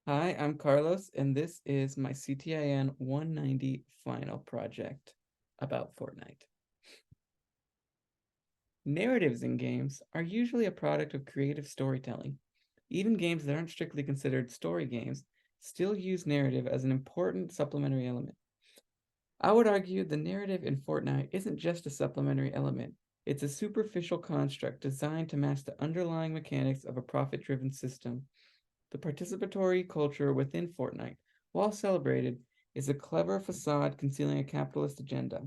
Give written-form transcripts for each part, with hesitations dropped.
Hi, I'm Carlos, and this is my CTIN 190 final project about Fortnite. Narratives in games are usually a product of creative storytelling. Even games that aren't strictly considered story games still use narrative as an important supplementary element. I would argue the narrative in Fortnite isn't just a supplementary element, it's a superficial construct designed to match the underlying mechanics of a profit driven system. The participatory culture within Fortnite, while celebrated, is a clever facade concealing a capitalist agenda.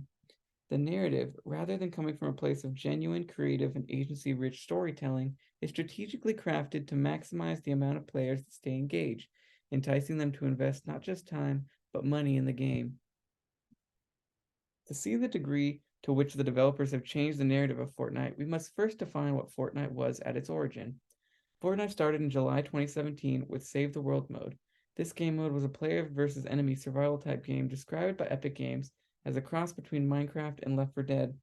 The narrative, rather than coming from a place of genuine, creative, and agency rich storytelling, is strategically crafted to maximize the amount of players that stay engaged, enticing them to invest not just time, but money in the game. To see the degree to which the developers have changed the narrative of Fortnite, we must first define what Fortnite was at its origin. Fortnite started in July 2017 with Save the World mode. This game mode was a player versus enemy survival type game described by Epic Games as a cross between Minecraft and Left 4 Dead.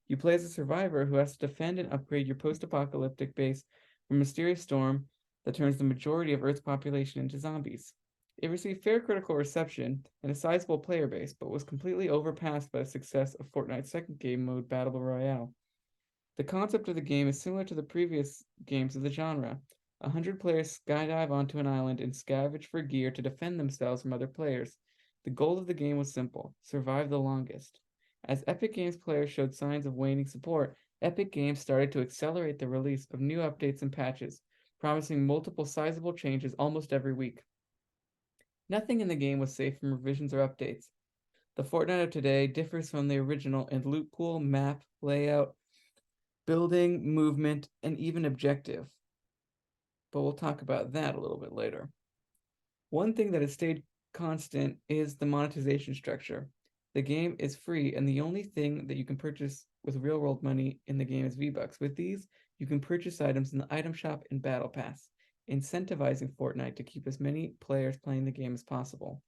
You play as a survivor who has to defend and upgrade your post apocalyptic base from a mysterious storm that turns the majority of Earth's population into zombies. It received fair critical reception and a sizable player base, but was completely overpassed by the success of Fortnite's second game mode, Battle Royale. The concept of the game is similar to the previous games of the genre. 100 players skydive onto an island and scavenge for gear to defend themselves from other players. The goal of the game was simple: survive the longest. As Epic Games players showed signs of waning support, Epic Games started to accelerate the release of new updates and patches, promising multiple sizable changes almost every week. Nothing in the game was safe from revisions or updates. The Fortnite of today differs from the original in loot pool, map, layout, building, movement, and even objective. But we'll talk about that a little bit later. One thing that has stayed constant is the monetization structure. The game is free, and the only thing that you can purchase with real world money in the game is V-Bucks. With these, you can purchase items in the item shop and Battle Pass, incentivizing Fortnite to keep as many players playing the game as possible.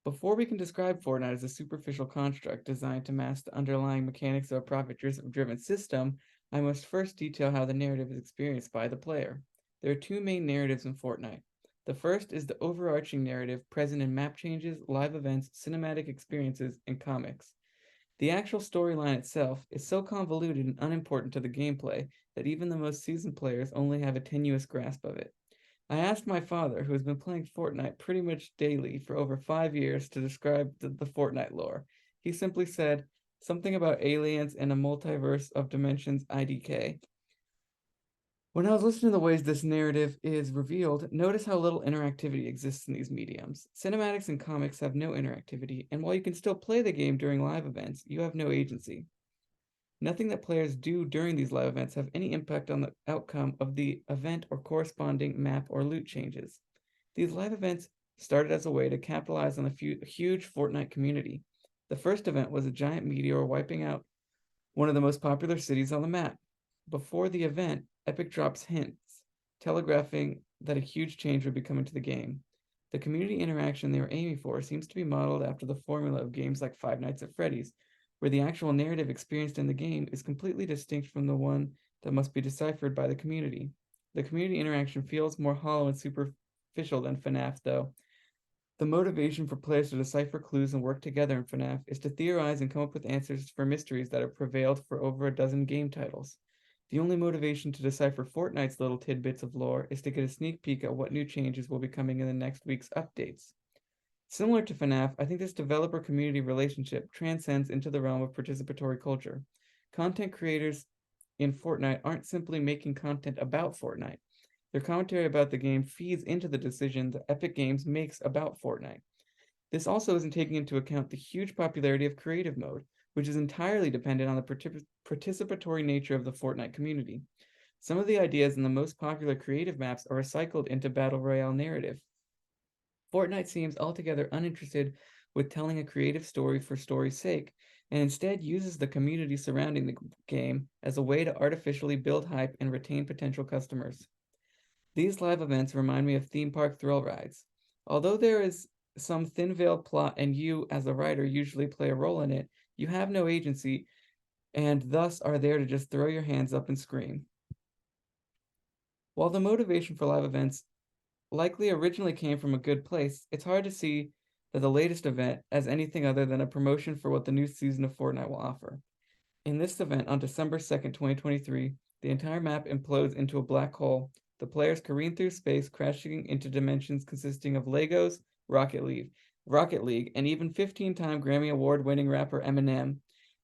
Before we can describe Fortnite as a superficial construct designed to mask the underlying mechanics of a profit-driven system, I must first detail how the narrative is experienced by the player. There are two main narratives in Fortnite. The first is the overarching narrative present in map changes, live events, cinematic experiences, and comics. The actual storyline itself is so convoluted and unimportant to the gameplay that even the most seasoned players only have a tenuous grasp of it. I asked my father, who has been playing Fortnite pretty much daily for over 5 years, to describe the Fortnite lore. He simply said something about aliens and a multiverse of dimensions IDK. When I was listening to the ways this narrative is revealed, notice how little interactivity exists in these mediums. Cinematics and comics have no interactivity, and while you can still play the game during live events, you have no agency. Nothing that players do during these live events have any impact on the outcome of the event or corresponding map or loot changes. These live events started as a way to capitalize on the huge Fortnite community. The first event was a giant meteor wiping out one of the most popular cities on the map. Before the event, Epic drops hints, telegraphing that a huge change would be coming to the game. The community interaction they were aiming for seems to be modeled after the formula of games like Five Nights at Freddy's, where the actual narrative experienced in the game is completely distinct from the one that must be deciphered by the community. The community interaction feels more hollow and superficial than FNAF, though. The motivation for players to decipher clues and work together in FNAF is to theorize and come up with answers for mysteries that have prevailed for over a dozen game titles. The only motivation to decipher Fortnite's little tidbits of lore is to get a sneak peek at what new changes will be coming in the next week's updates. Similar to FNAF, I think this developer community relationship transcends into the realm of participatory culture. Content creators in Fortnite aren't simply making content about Fortnite. Their commentary about the game feeds into the decision that Epic Games makes about Fortnite. This also isn't taking into account the huge popularity of creative mode, which is entirely dependent on the participatory nature of the Fortnite community. Some of the ideas in the most popular creative maps are recycled into Battle Royale narrative. Fortnite seems altogether uninterested with telling a creative story for story's sake, and instead uses the community surrounding the game as a way to artificially build hype and retain potential customers. These live events remind me of theme park thrill rides. Although there is some thin veiled plot and you, as a writer, usually play a role in it, you have no agency and thus are there to just throw your hands up and scream. While the motivation for live events likely originally came from a good place, it's hard to see that the latest event as anything other than a promotion for what the new season of Fortnite will offer. In this event on December 2nd, 2023, the entire map implodes into a black hole. The players careen through space, crashing into dimensions consisting of Legos, Rocket League, and even 15-time Grammy Award-winning rapper Eminem.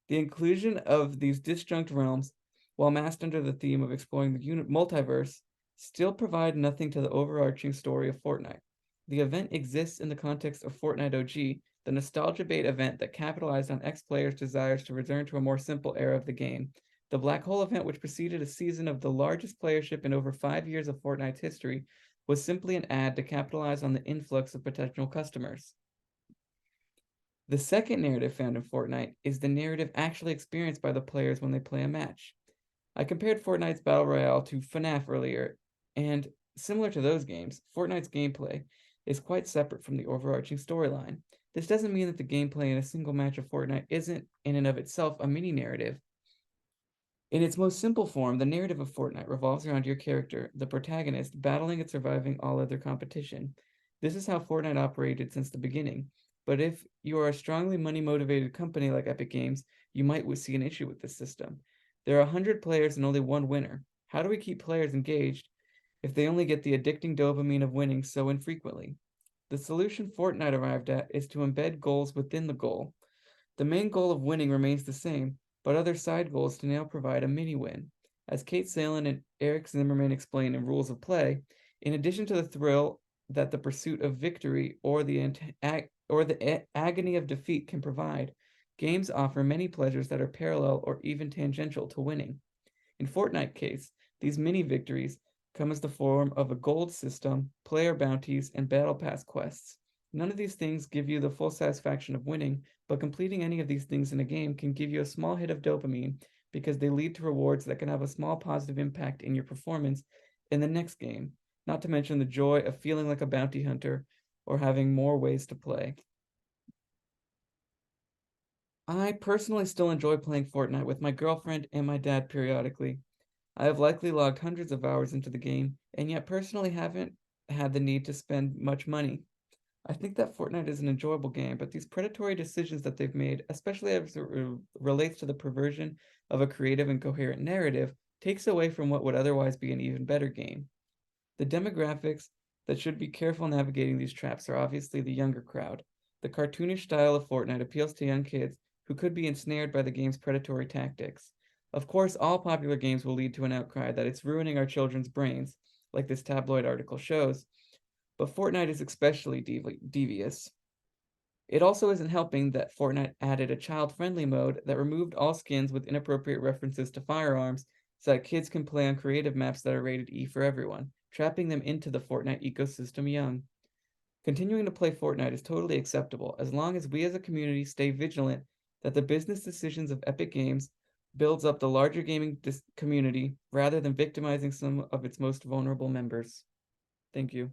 The inclusion of these disjunct realms, while masked under the theme of exploring the multiverse, still provide nothing to the overarching story of Fortnite. The event exists in the context of Fortnite OG, the nostalgia bait event that capitalized on ex-players' desires to return to a more simple era of the game. The Black Hole event, which preceded a season of the largest playership in over 5 years of Fortnite's history, was simply an ad to capitalize on the influx of potential customers. The second narrative found in Fortnite is the narrative actually experienced by the players when they play a match. I compared Fortnite's Battle Royale to FNAF earlier, and similar to those games, Fortnite's gameplay is quite separate from the overarching storyline. This doesn't mean that the gameplay in a single match of Fortnite isn't, in and of itself, a mini narrative. In its most simple form, the narrative of Fortnite revolves around your character, the protagonist, battling and surviving all other competition. This is how Fortnite operated since the beginning. But if you are a strongly money-motivated company like Epic Games, you might see an issue with this system. There are 100 players and only one winner. How do we keep players engaged if they only get the addicting dopamine of winning so infrequently? The solution Fortnite arrived at is to embed goals within the goal. The main goal of winning remains the same, but other side goals to now provide a mini win. As Kate Salen and Eric Zimmerman explain in Rules of Play, in addition to the thrill that the pursuit of victory or the agony of defeat can provide, games offer many pleasures that are parallel or even tangential to winning. In Fortnite case, these mini victories come as the form of a gold system, player bounties, and battle pass quests. None of these things give you the full satisfaction of winning, but completing any of these things in a game can give you a small hit of dopamine because they lead to rewards that can have a small positive impact in your performance in the next game, not to mention the joy of feeling like a bounty hunter or having more ways to play. I personally still enjoy playing Fortnite with my girlfriend and my dad periodically. I have likely logged hundreds of hours into the game, and yet personally haven't had the need to spend much money. I think that Fortnite is an enjoyable game, but these predatory decisions that they've made, especially as it relates to the perversion of a creative and coherent narrative, takes away from what would otherwise be an even better game. The demographics that should be careful navigating these traps are obviously the younger crowd. The cartoonish style of Fortnite appeals to young kids who could be ensnared by the game's predatory tactics. Of course, all popular games will lead to an outcry that it's ruining our children's brains, like this tabloid article shows, but Fortnite is especially devious. It also isn't helping that Fortnite added a child-friendly mode that removed all skins with inappropriate references to firearms so that kids can play on creative maps that are rated E for everyone, trapping them into the Fortnite ecosystem young. Continuing to play Fortnite is totally acceptable as long as we as a community stay vigilant that the business decisions of Epic Games builds up the larger gaming community rather than victimizing some of its most vulnerable members. Thank you.